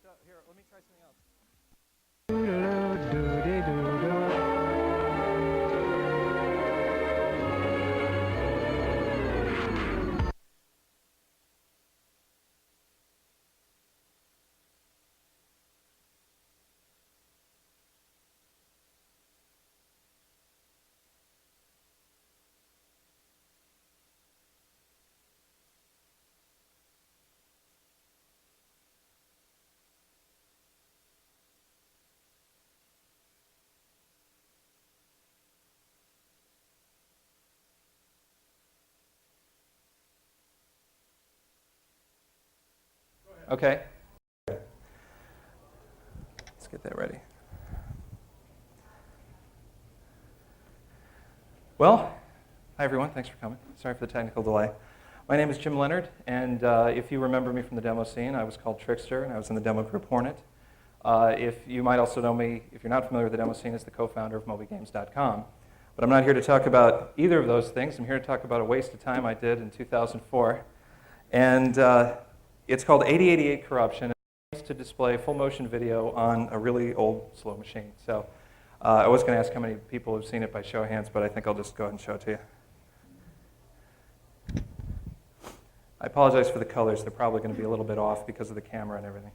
stuff. Here, let me try something else. Okay. Let's get that ready. Well, hi everyone. Thanks for coming. Sorry for the technical delay. My name is Jim Leonard, and if you remember me from the demo scene, I was called Trixter, and I was in the demo group Hornet. If you might also know me, if you're not familiar with the demo scene, as the co-founder of mobygames.com. But I'm not here to talk about either of those things. I'm here to talk about a waste of time I did in 2004. And it's called 8088 Corruption. It's to display full motion video on a really old, slow machine. So I was going to ask how many people have seen it by show of hands, but I think I'll just go ahead and show it to you. I apologize for the colors. They're probably going to be a little bit off because of the camera and everything.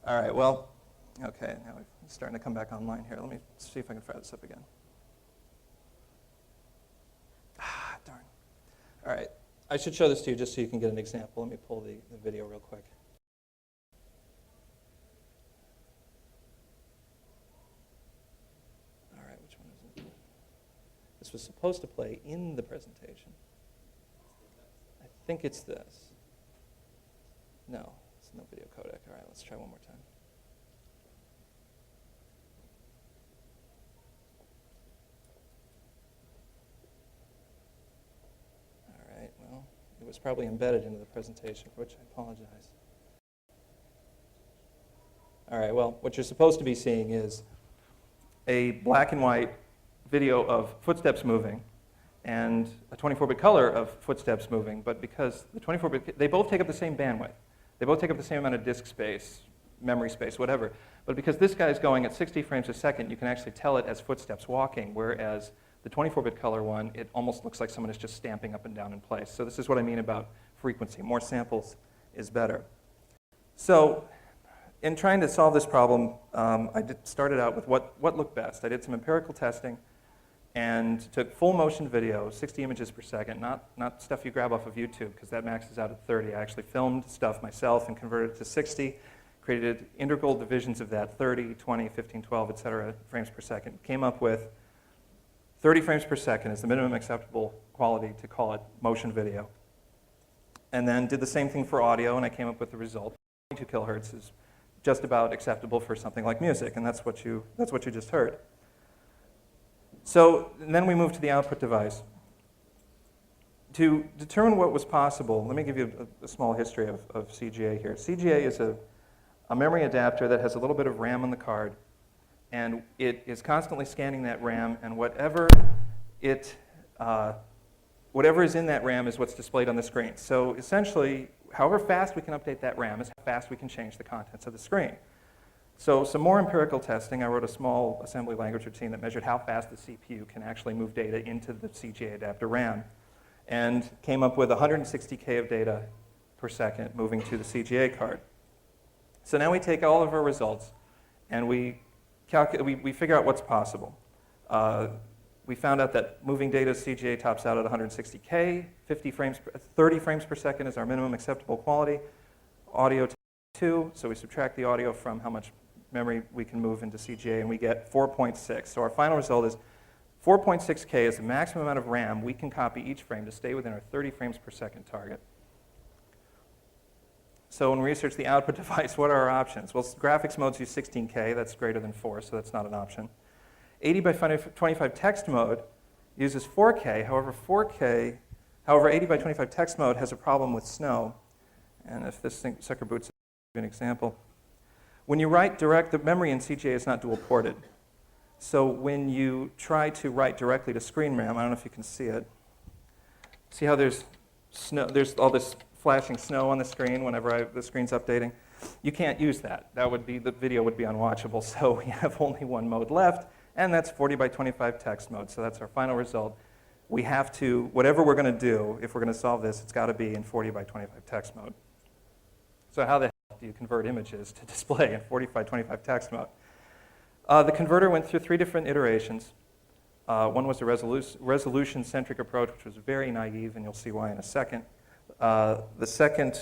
All right, well, okay, now it's starting to come back online here. Let me see if I can fire this up again. Ah, darn. All right, I should show this to you just so you can get an example. Let me pull the video real quick. All right, which one is it? This was supposed to play in the presentation. I think it's this. No, it's no video codec. All right, let's try one more time. All right, well, it was probably embedded into the presentation, for which I apologize. All right, well, what you're supposed to be seeing is a black and white video of footsteps moving and a 24-bit color of footsteps moving, but because the 24-bit, they both take up the same bandwidth. They both take up the same amount of disk space, memory space, whatever. But because this guy's going at 60 frames a second, you can actually tell it as footsteps walking, whereas the 24-bit color one, it almost looks like someone is just stamping up and down in place. So this is what I mean about frequency. More samples is better. So in trying to solve this problem, I started out with what looked best. I did some empirical testing and took full motion video, 60 images per second, not stuff you grab off of YouTube, because that maxes out at 30. I actually filmed stuff myself and converted it to 60, created integral divisions of that, 30, 20, 15, 12, et cetera, frames per second. Came up with 30 frames per second is the minimum acceptable quality to call it motion video. And then did the same thing for audio, and I came up with the result. 22 kilohertz is just about acceptable for something like music, and that's what you just heard. So then we moved to the output device. To determine what was possible, let me give you a small history of CGA here. CGA is a memory adapter that has a little bit of RAM on the card, and it is constantly scanning that RAM, and whatever is in that RAM is what's displayed on the screen. So essentially, however fast we can update that RAM is how fast we can change the contents of the screen. So some more empirical testing. I wrote a small assembly language routine that measured how fast the CPU can actually move data into the CGA adapter RAM, and came up with 160K of data per second moving to the CGA card. So now we take all of our results and we figure out what's possible. We found out that moving data to CGA tops out at 160K, 30 frames per second is our minimum acceptable quality. Audio 2, so we subtract the audio from how much memory we can move into CGA, and we get 4.6. So our final result is 4.6K is the maximum amount of RAM we can copy each frame to stay within our 30 frames per second target. So when we research the output device, what are our options? Well, graphics modes use 16K. That's greater than 4, so that's not an option. 80 by 25 text mode uses 4K. However, 80 by 25 text mode has a problem with snow. And if this sucker boots, I'll give you an example. When you write direct, the memory in CGA is not dual ported. So when you try to write directly to screen RAM, I don't know if you can see it. See how there's snow? There's all this flashing snow on the screen whenever the screen's updating. You can't use that. The video would be unwatchable. So we have only one mode left, and that's 40 by 25 text mode. So that's our final result. We have to, whatever we're going to do, if we're going to solve this, it's got to be in 40 by 25 text mode. So how the hell do you convert images to display in 40 by 25 text mode? The converter went through 3 different iterations. One was a resolution-centric approach, which was very naive, and you'll see why in a second. The second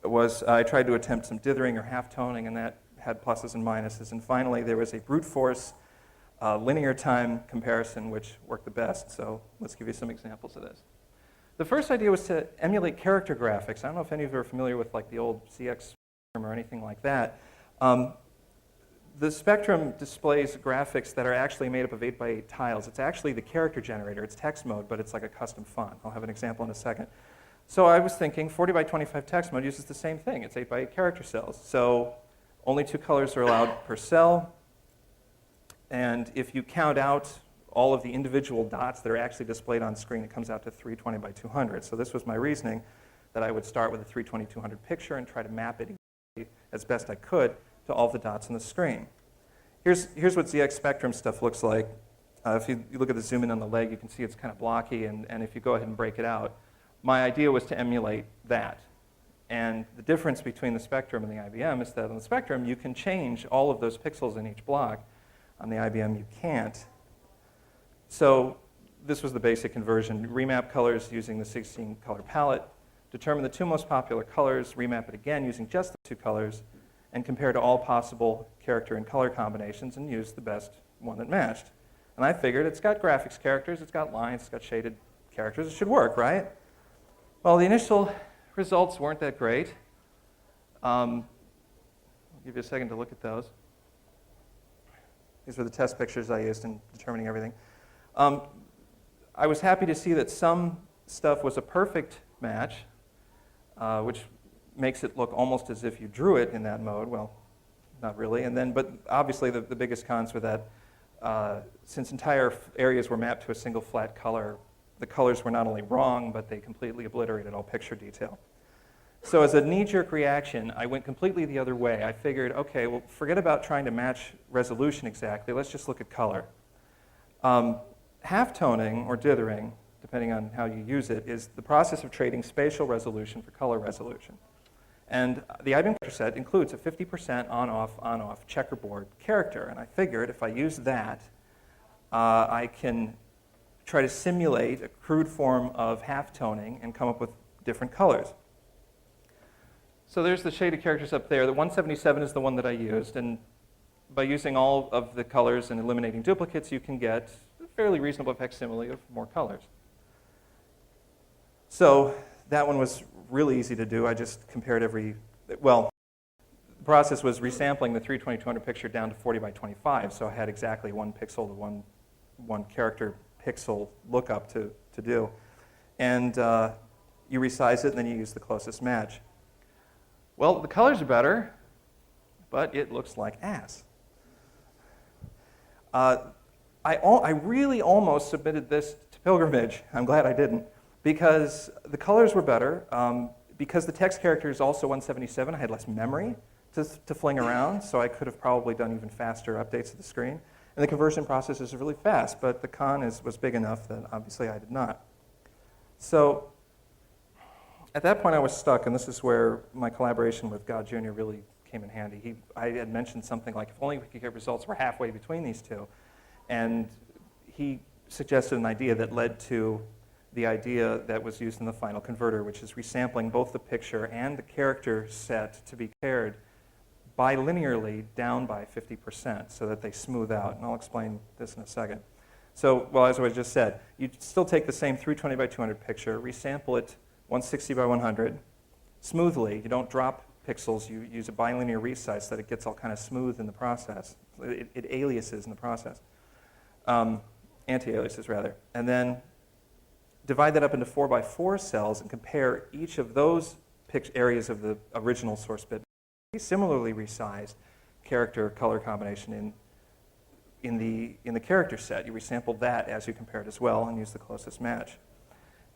was I tried to attempt some dithering or half-toning, and that had pluses and minuses. And finally, there was a brute force linear time comparison, which worked the best. So let's give you some examples of this. The first idea was to emulate character graphics. I don't know if any of you are familiar with like the old CX Spectrum or anything like that. The Spectrum displays graphics that are actually made up of 8 by 8 tiles. It's actually the character generator. It's text mode, but it's like a custom font. I'll have an example in a second. So I was thinking 40 by 25 text mode uses the same thing. It's 8 by 8 character cells. So only 2 colors are allowed per cell. And if you count out all of the individual dots that are actually displayed on screen, it comes out to 320 by 200. So this was my reasoning, that I would start with a 320-200 picture and try to map it as best I could to all the dots on the screen. Here's what ZX Spectrum stuff looks like. If you look at the zoom in on the leg, you can see it's kind of blocky, and if you go ahead and break it out, my idea was to emulate that. And the difference between the Spectrum and the IBM is that on the Spectrum, you can change all of those pixels in each block. On the IBM, you can't. So this was the basic conversion. Remap colors using the 16-color palette, determine the two most popular colors, remap it again using just the two colors, and compare to all possible character and color combinations and use the best one that matched. And I figured it's got graphics characters, it's got lines, it's got shaded characters, it should work, right? Well, the initial results weren't that great. I'll give you a second to look at those. These were the test pictures I used in determining everything. I was happy to see that some stuff was a perfect match, which makes it look almost as if you drew it in that mode. Well, not really. But obviously the biggest cons were that since entire areas were mapped to a single flat color, the colors were not only wrong, but they completely obliterated all picture detail. So as a knee-jerk reaction, I went completely the other way. I figured, okay, well, forget about trying to match resolution exactly. Let's just look at color. Half-toning, or dithering, depending on how you use it, is the process of trading spatial resolution for color resolution. And the IBM character set includes a 50% on-off checkerboard character. And I figured if I use that, I can try to simulate a crude form of half-toning and come up with different colors. So there's the shaded characters up there. The 177 is the one that I used. And by using all of the colors and eliminating duplicates, you can get a fairly reasonable facsimile of more colors. So that one was really easy to do. I just compared the process was resampling the 320-200 picture down to 40 by 25. So I had exactly one pixel to one character pixel lookup to do. And you resize it, and then you use the closest match. Well, the colors are better, but it looks like ass. I really almost submitted this to Pilgrimage. I'm glad I didn't, because the colors were better. Because the text character is also 177, I had less memory to fling around, so I could have probably done even faster updates to the screen. And the conversion process is really fast, but the con was big enough that obviously I did not. So at that point I was stuck, and this is where my collaboration with God Jr. really came in handy. I had mentioned something like, if only we could get results were halfway between these two. And he suggested an idea that led to the idea that was used in the final converter, which is resampling both the picture and the character set to be paired bilinearly down by 50% so that they smooth out. And I'll explain this in a second. So, well, as I just said, you still take the same 320 by 200 picture, resample it 160 by 100 smoothly. You don't drop pixels. You use a bilinear resize so that it gets all kind of smooth in the process. It aliases in the process. Anti-aliases, rather. And then divide that up into 4 by 4 cells and compare each of those areas of the original source bit. Similarly resized character color combination in the character set. You resample that as you compare it as well and use the closest match.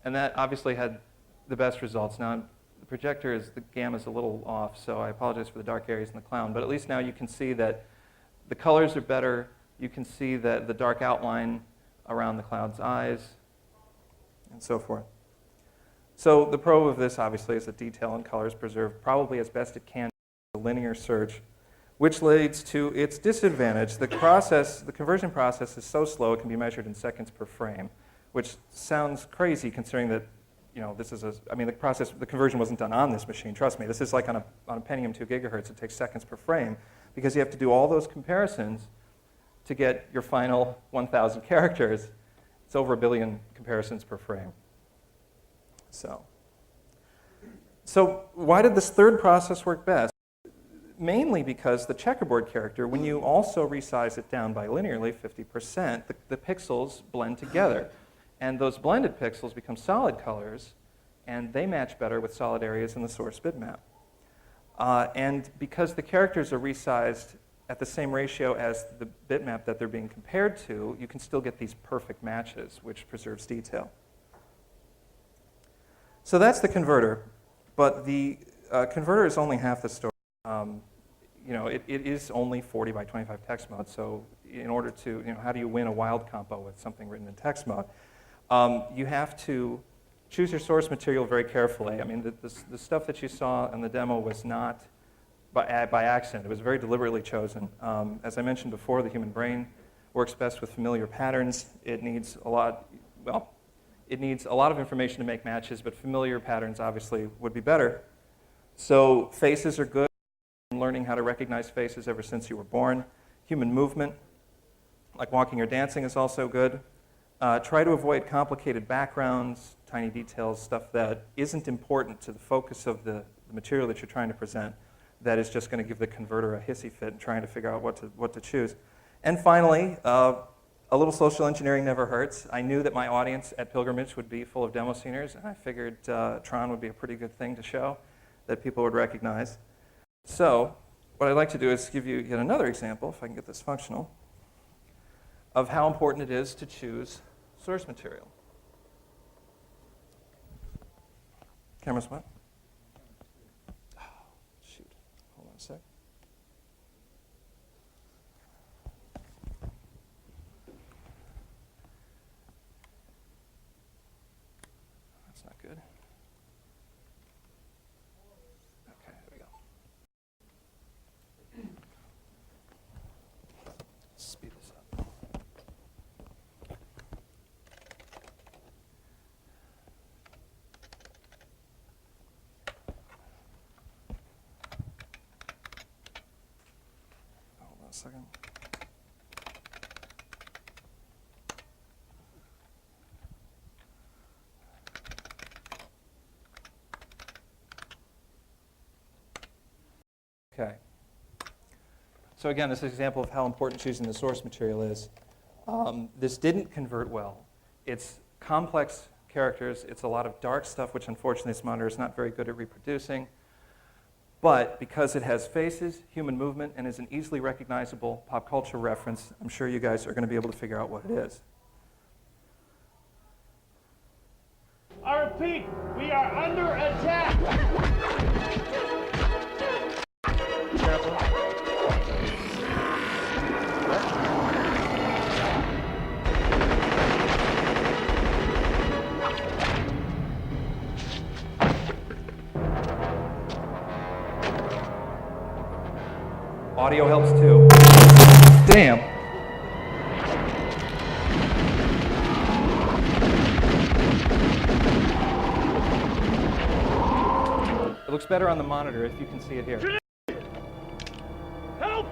And that obviously had the best results. Now, the projector the gamma is a little off, so I apologize for the dark areas in the clown, but at least now you can see that the colors are better. You can see that the dark outline around the cloud's eyes, and so forth. So the pro of this, obviously, is that detail and color is preserved probably as best it can in a linear search, which leads to its disadvantage. The conversion process is so slow it can be measured in seconds per frame, which sounds crazy considering that, this is the conversion wasn't done on this machine. Trust me, this is like on a Pentium 2 gigahertz. It takes seconds per frame because you have to do all those comparisons to get your final 1,000 characters. It's over 1 billion comparisons per frame. So why did this third process work best? Mainly because the checkerboard character, when you also resize it down bilinearly, 50%, the pixels blend together. And those blended pixels become solid colors, and they match better with solid areas in the source bitmap. And because the characters are resized at the same ratio as the bitmap that they're being compared to, you can still get these perfect matches, which preserves detail. So that's the converter, but the converter is only half the story. It is only 40 by 25 text mode, so in order to, how do you win a wild compo with something written in text mode? You have to choose your source material very carefully. I mean, the stuff that you saw in the demo was not by accident. It was very deliberately chosen. As I mentioned before, the human brain works best with familiar patterns. It needs a lot, well, it needs a lot of information to make matches, but familiar patterns obviously would be better. So faces are good. Learning how to recognize faces ever since you were born. Human movement, like walking or dancing, is also good. Try to avoid complicated backgrounds, tiny details, stuff that isn't important to the focus of the material that you're trying to present, that is just going to give the converter a hissy fit and trying to figure out what to choose. And finally, a little social engineering never hurts. I knew that my audience at Pilgrimage would be full of demo sceners, and I figured Tron would be a pretty good thing to show that people would recognize. So what I'd like to do is give you yet another example, if I can get this functional, of how important it is to choose source material. Camera's what? Oh, shoot. Hold on a sec. That's not good. Okay, there we go. Speed this up. Hold on a second. Okay. So again, this is an example of how important choosing the source material is. This didn't convert well. It's complex characters. It's a lot of dark stuff, which unfortunately this monitor is not very good at reproducing. But because it has faces, human movement, and is an easily recognizable pop culture reference, I'm sure you guys are going to be able to figure out what it is. I repeat, we are under attack. Careful. Audio helps too. Damn. It looks better on the monitor if you can see it here. Help!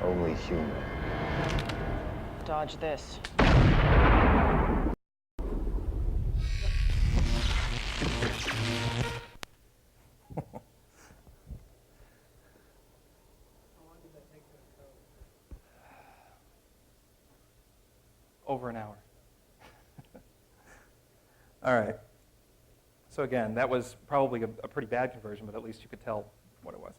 Only human. Dodge this. Over an hour. All right. So again, that was probably a pretty bad conversion, but at least you could tell what it was.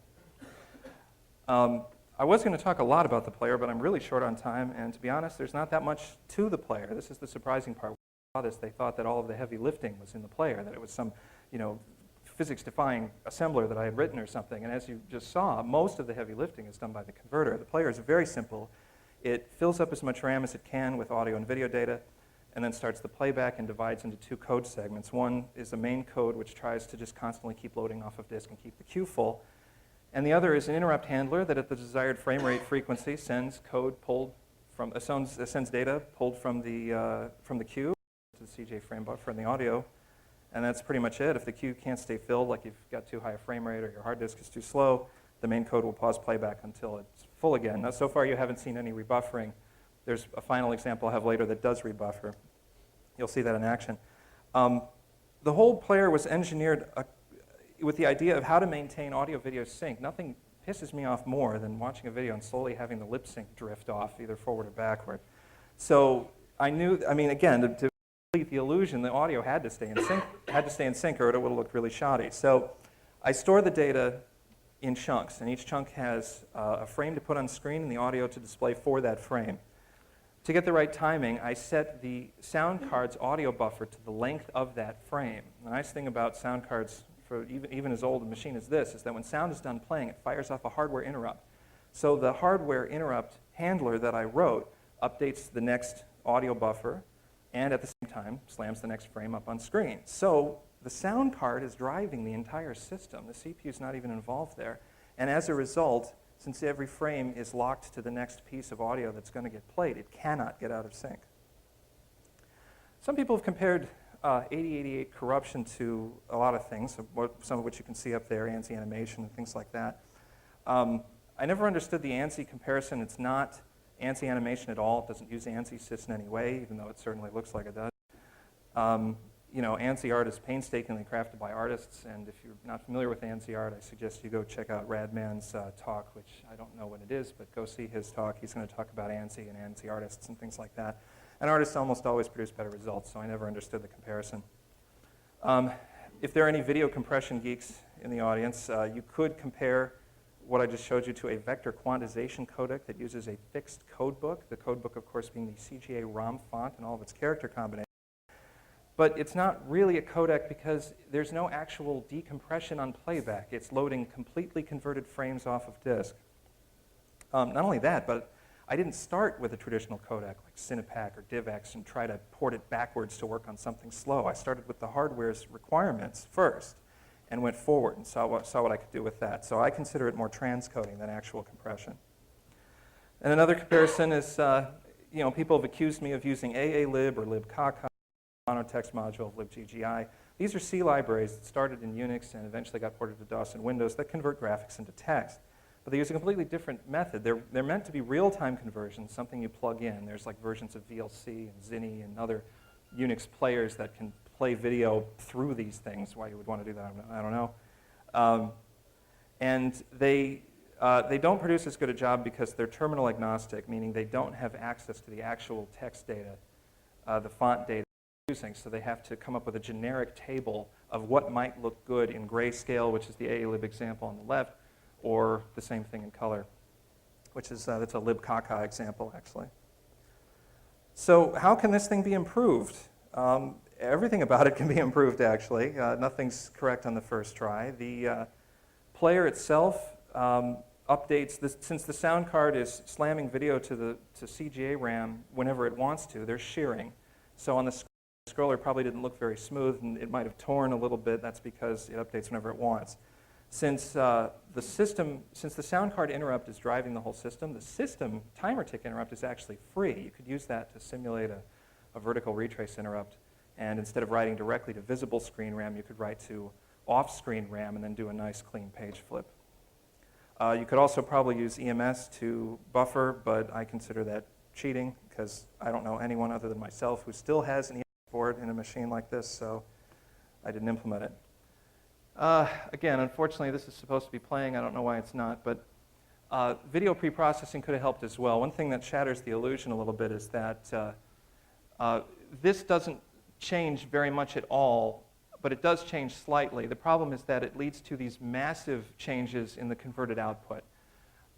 I was going to talk a lot about the player, but I'm really short on time, and to be honest, there's not that much to the player. This is the surprising part. When they saw this, they thought that all of the heavy lifting was in the player, that it was some, physics-defying assembler that I had written or something. And as you just saw, most of the heavy lifting is done by the converter. The player is very simple. It fills up as much RAM as it can with audio and video data, and then starts the playback and divides into two code segments. One is the main code, which tries to just constantly keep loading off of disk and keep the queue full. And the other is an interrupt handler that at the desired frame rate frequency sends code pulled from, sends data pulled from the queue to the CJ frame buffer in the audio. And that's pretty much it. If the queue can't stay filled, like you've got too high a frame rate or your hard disk is too slow, the main code will pause playback until it's full again. Now, so far you haven't seen any rebuffering. There's a final example I'll have later that does rebuffer. You'll see that in action. The whole player was engineered with the idea of how to maintain audio-video sync. Nothing pisses me off more than watching a video and slowly having the lip sync drift off, either forward or backward. So I knew, again, to complete the illusion, the audio had to stay in sync, or it would have looked really shoddy. So I store the data in chunks, and each chunk has a frame to put on screen and the audio to display for that frame. To get the right timing, I set the sound card's audio buffer to the length of that frame. The nice thing about sound cards for even as old a machine as this is that when sound is done playing, it fires off a hardware interrupt. So the hardware interrupt handler that I wrote updates the next audio buffer and at the same time slams the next frame up on screen. So the sound card is driving the entire system. The CPU is not even involved there. And as a result, since every frame is locked to the next piece of audio that's going to get played, it cannot get out of sync. Some people have compared 8088 corruption to a lot of things, some of which you can see up there, ANSI animation and things like that. I never understood the ANSI comparison. It's not ANSI animation at all. It doesn't use ANSI sys in any way, even though it certainly looks like it does. ANSI art is painstakingly crafted by artists, and if you're not familiar with ANSI art, I suggest you go check out Radman's talk, which I don't know what it is, but go see his talk. He's going to talk about ANSI and ANSI artists and things like that. And artists almost always produce better results, so I never understood the comparison. If there are any video compression geeks in the audience, you could compare what I just showed you to a vector quantization codec that uses a fixed codebook, the codebook, of course, being the CGA ROM font and all of its character combinations. But it's not really a codec because there's no actual decompression on playback. It's loading completely converted frames off of disk. Not only that, but I didn't start with a traditional codec like Cinepac or DivX and try to port it backwards to work on something slow. I started with the hardware's requirements first and went forward and saw what I could do with that. So I consider it more transcoding than actual compression. And another comparison is, people have accused me of using AAlib or libcaca, monotext module of libggi. These are C libraries that started in Unix and eventually got ported to DOS and Windows that convert graphics into text. But they use a completely different method. They're meant to be real-time conversions, something you plug in. There's like versions of VLC and Zinni and other Unix players that can play video through these things. Why you would want to do that, I don't know. And they don't produce as good a job because they're terminal agnostic, meaning they don't have access to the actual text data, the font data they're using. So they have to come up with a generic table of what might look good in grayscale, which is the AAlib example on the left, or the same thing in color, which is that's a libcaca example, actually. So how can this thing be improved? Everything about it can be improved, actually. Nothing's correct on the first try. The player itself updates this. Since the sound card is slamming video to CGA RAM whenever it wants to, there's shearing. So on the scroller probably didn't look very smooth, and it might have torn a little bit. That's because it updates whenever it wants. Since the sound card interrupt is driving the whole system, the system timer tick interrupt is actually free. You could use that to simulate a vertical retrace interrupt. And instead of writing directly to visible screen RAM, you could write to off-screen RAM and then do a nice clean page flip. You could also probably use EMS to buffer, but I consider that cheating because I don't know anyone other than myself who still has an EMS board in a machine like this, so I didn't implement it. Again, unfortunately, this is supposed to be playing. I don't know why it's not, but video preprocessing could have helped as well. One thing that shatters the illusion a little bit is that this doesn't change very much at all, but it does change slightly. The problem is that it leads to these massive changes in the converted output.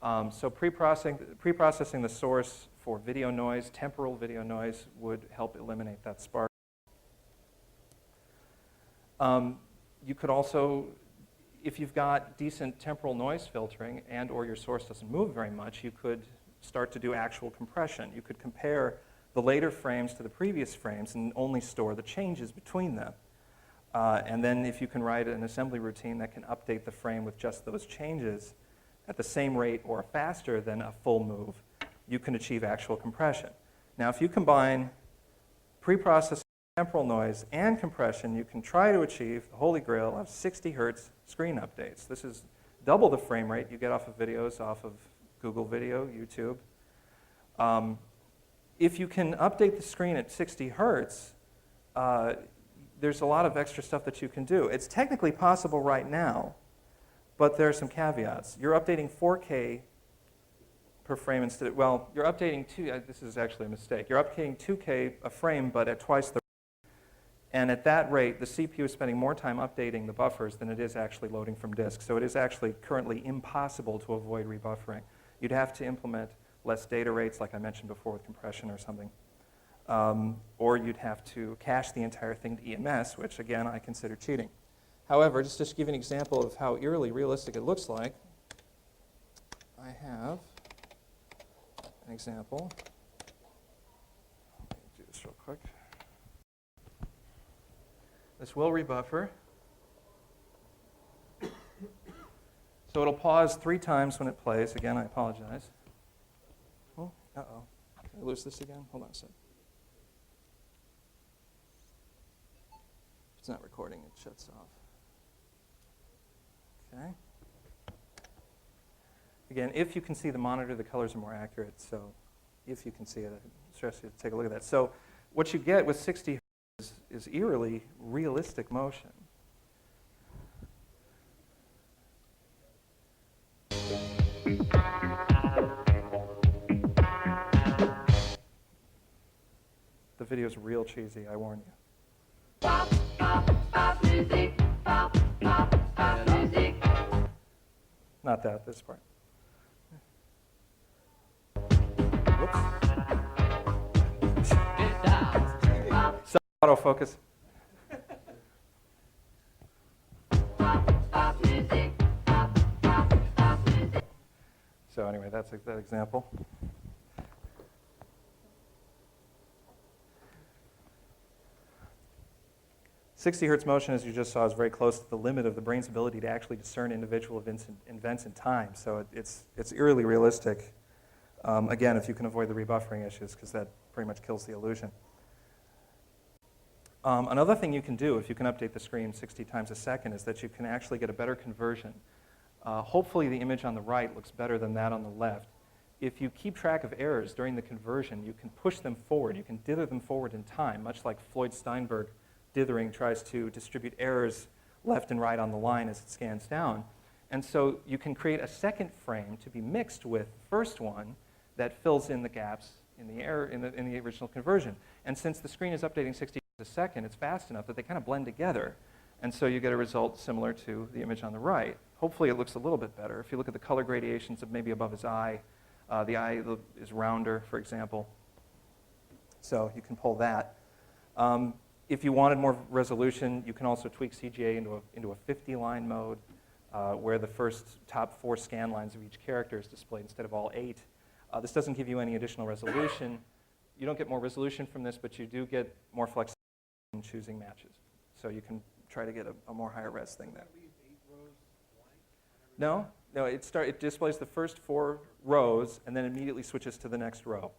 So preprocessing the source for video noise, temporal video noise, would help eliminate that spark. You could also, if you've got decent temporal noise filtering and or your source doesn't move very much, you could start to do actual compression. You could compare the later frames to the previous frames and only store the changes between them. And then if you can write an assembly routine that can update the frame with just those changes at the same rate or faster than a full move, you can achieve actual compression. Now, if you combine preprocessing temporal noise and compression, you can try to achieve the holy grail of 60 hertz screen updates. This is double the frame rate you get off of videos off of Google Video, YouTube. If you can update the screen at 60 hertz, there's a lot of extra stuff that you can do. It's technically possible right now, but there are some caveats. You're updating 4K per frame instead of, well, you're updating this is actually a mistake. You're updating 2K a frame, but at twice the rate. And at that rate, the CPU is spending more time updating the buffers than it is actually loading from disk. So it is actually currently impossible to avoid rebuffering. You'd have to implement less data rates, like I mentioned before with compression or something. Or you'd have to cache the entire thing to EMS, which, again, I consider cheating. However, just to give you an example of how eerily realistic it looks like, I have an example. Let me do this real quick. This will rebuffer. So it'll pause 3 times when it plays. Again, I apologize. Oh, uh-oh. Can I lose this again? Hold on a sec. If it's not recording, it shuts off. Okay. Again, if you can see the monitor, the colors are more accurate. So if you can see it, I stress you to take a look at that. So what you get with 60 Hz is eerily realistic motion. The video is real cheesy, I warn you. Pop, pop, pop music. Pop, pop, pop music. Not that, this part. Whoops. So autofocus. So anyway, that's that example. "60 Hz motion, as you just saw, is very close to the limit of the brain's ability to actually discern individual events in time. So it's eerily realistic. Again, if you can avoid the rebuffering issues, because that pretty much kills the illusion. Another thing you can do, if you can update the screen 60 times a second, is that you can actually get a better conversion. Hopefully the image on the right looks better than that on the left. If you keep track of errors during the conversion, you can push them forward. You can dither them forward in time, much like Floyd Steinberg dithering tries to distribute errors left and right on the line as it scans down. And so you can create a second frame to be mixed with the first one that fills in the gaps in the error in the original conversion. And since the screen is updating 60 a second, it's fast enough that they kind of blend together. And so you get a result similar to the image on the right. Hopefully it looks a little bit better. If you look at the color gradations of maybe above his eye, the eye is rounder, for example. So you can pull that. If you wanted more resolution, you can also tweak CGA into a 50-line mode, where the first top 4 scan lines of each character is displayed instead of all 8. This doesn't give you any additional resolution. You don't get more resolution from this, but you do get more flexibility in choosing matches. So you can try to get a more higher res thing there. No, it displays the first 4 rows and then immediately switches to the next row.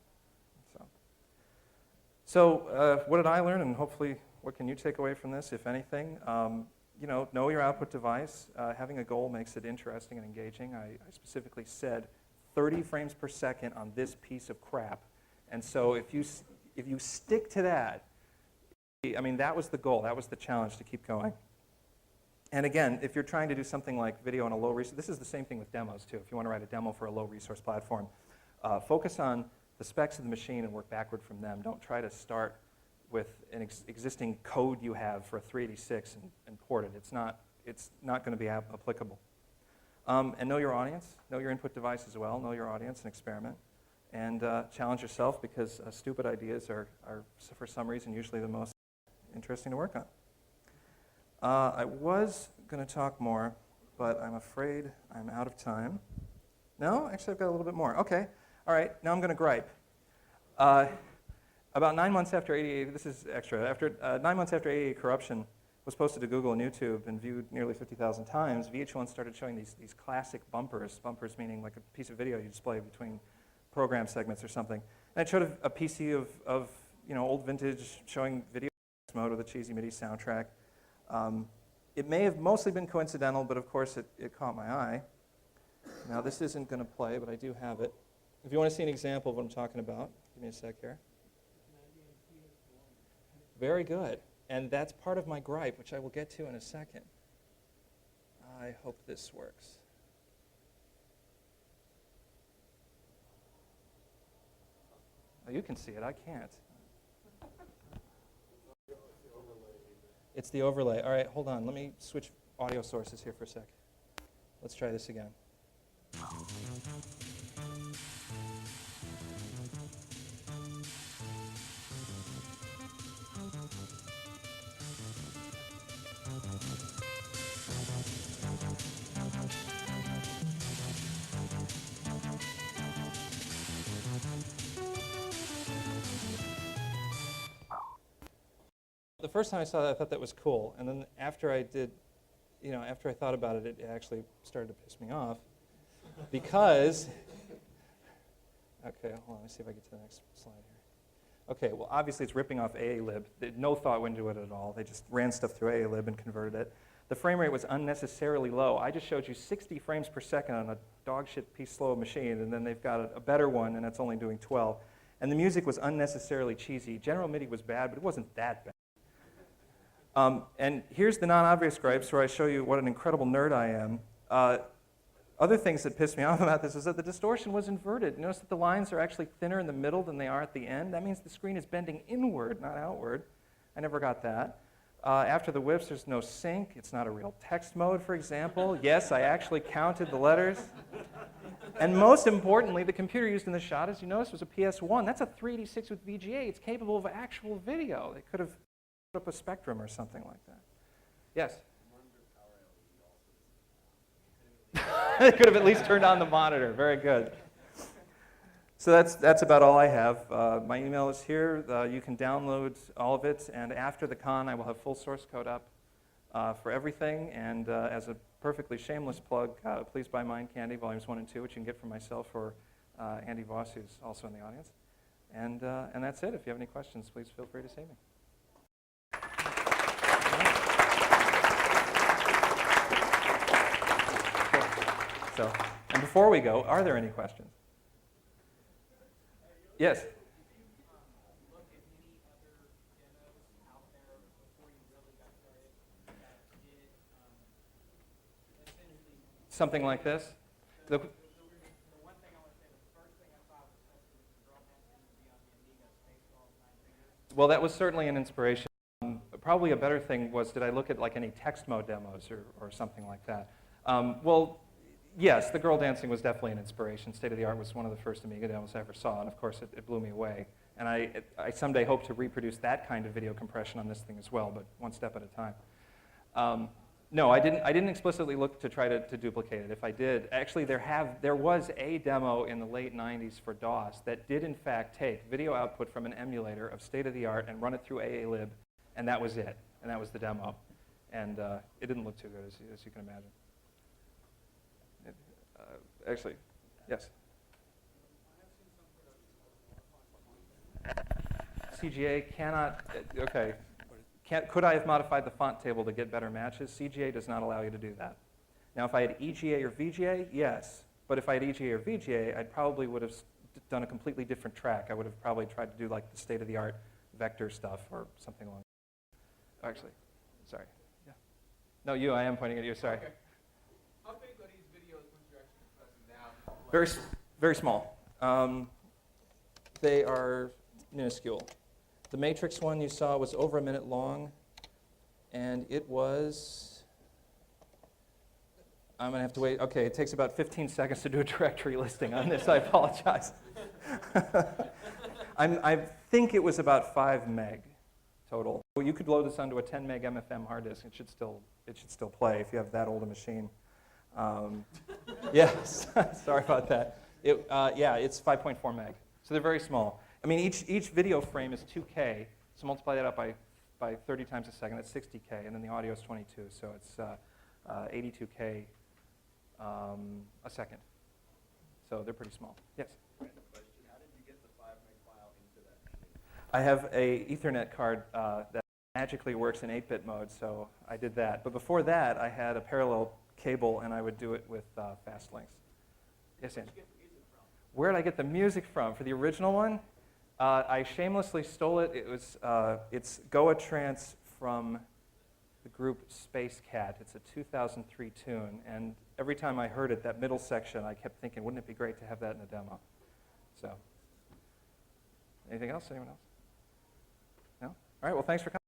So what did I learn, and hopefully what can you take away from this, if anything? Know your output device. Having a goal makes it interesting and engaging. I specifically said 30 frames per second on this piece of crap. And so if you stick to that, I mean, that was the goal. That was the challenge, to keep going. And again, if you're trying to do something like video on a low resource, this is the same thing with demos too. If you want to write a demo for a low resource platform, focus on the specs of the machine and work backward from them. Don't try to start with an existing code you have for a 386 and port it. It's not going to be applicable. And know your audience. Know your input device as well. Know your audience and experiment. And challenge yourself, because stupid ideas are, for some reason, usually the most interesting to work on. I was going to talk more, but I'm afraid I'm out of time. No? Actually, I've got a little bit more. Okay. All right, now I'm going to gripe. About 9 months after 88, this is extra, after 9 months after 88 Corruption was posted to Google and YouTube and viewed nearly 50,000 times, VH1 started showing these classic bumpers meaning like a piece of video you display between program segments or something. And it showed a PC of old vintage showing video mode with a cheesy MIDI soundtrack. It may have mostly been coincidental, but of course it caught my eye. Now this isn't going to play, but I do have it. If you want to see an example of what I'm talking about, give me a sec here. Very good. And that's part of my gripe, which I will get to in a second. I hope this works. Oh, you can see it. I can't. It's the overlay. All right, hold on. Let me switch audio sources here for a sec. Let's try this again. The first time I saw that, I thought that was cool. And then after I did, after I thought about it, it actually started to piss me off. Because, okay, hold on, let me see if I get to the next slide here. Okay, well, obviously it's ripping off AAlib. No thought went into it at all. They just ran stuff through AAlib and converted it. The frame rate was unnecessarily low. I just showed you 60 frames per second on a dog shit piece slow machine, and then they've got a better one, and it's only doing 12. And the music was unnecessarily cheesy. General MIDI was bad, but it wasn't that bad. And here's the non-obvious gripes where I show you what an incredible nerd I am. Other things that pissed me off about this is that the distortion was inverted. Notice that the lines are actually thinner in the middle than they are at the end. That means the screen is bending inward, not outward. I never got that. After the whips, there's no sync. It's not a real text mode, for example. Yes, I actually counted the letters. And most importantly, the computer used in the shot, as you notice, was a PS1. That's a 386 with VGA. It's capable of actual video. They could have put up a Spectrum or something like that. Yes? They could have at least turned on the monitor. Very good. So that's about all I have. My email is here. You can download all of it. And after the con, I will have full source code up for everything. And as a perfectly shameless plug, please buy Mind Candy Volumes 1 and 2, which you can get from myself or Andy Voss, who's also in the audience. And that's it. If you have any questions, please feel free to see me. So, and before we go, are there any questions? Yes? Something like this? The one thing I want to say, the first thing I saw was tested with the girl dancing would be on the Amiga Spaceball 9 fingers. Well, that was certainly an inspiration. Probably a better thing was, did I look at like any text mode demos or something like that? Well, yes, the girl dancing was definitely an inspiration. State of the Art was one of the first Amiga demos I ever saw, and of course it blew me away. And I someday hope to reproduce that kind of video compression on this thing as well, but one step at a time. No, I didn't explicitly look to try to duplicate it. If I did, actually there was a demo in the late 90s for DOS that did in fact take video output from an emulator of State of the Art and run it through AAlib, and that was it. And that was the demo. And it didn't look too good, as you can imagine. Actually, yes? CGA cannot, okay. Could I have modified the font table to get better matches? CGA does not allow you to do that. Now, if I had EGA or VGA, yes. But if I had EGA or VGA, I probably would have done a completely different track. I would have probably tried to do like the state-of-the-art vector stuff or something along. Actually, sorry. Yeah. No, you. I am pointing at you. Sorry. Okay. How big are these videos once you're actually compressing down? Very small. They are minuscule. The Matrix one you saw was over a minute long, and it was, I'm going to have to wait. Okay, it takes about 15 seconds to do a directory listing on this. I apologize. I think it was about 5 meg total. You could load this onto a 10 meg MFM hard disk. It should still play if you have that old a machine. Yes, sorry about that. Yeah, it's 5.4 meg. So they're very small. I mean, each video frame is 2K, so multiply that up by 30 times a second, that's 60K, and then the audio is 22, so it's 82K a second. So they're pretty small. Yes? Random question, how did you get the 5 meg file into that machine? I have a Ethernet card that magically works in 8-bit mode, so I did that. But before that, I had a parallel cable, and I would do it with fast links. Yes, Andy? Where did I get the music from? For the original one? I shamelessly stole it. It's Goa Trance from the group Space Cat. It's a 2003 tune, and every time I heard it, that middle section, I kept thinking, wouldn't it be great to have that in a demo? So, anything else? Anyone else? No? All right, well, thanks for coming.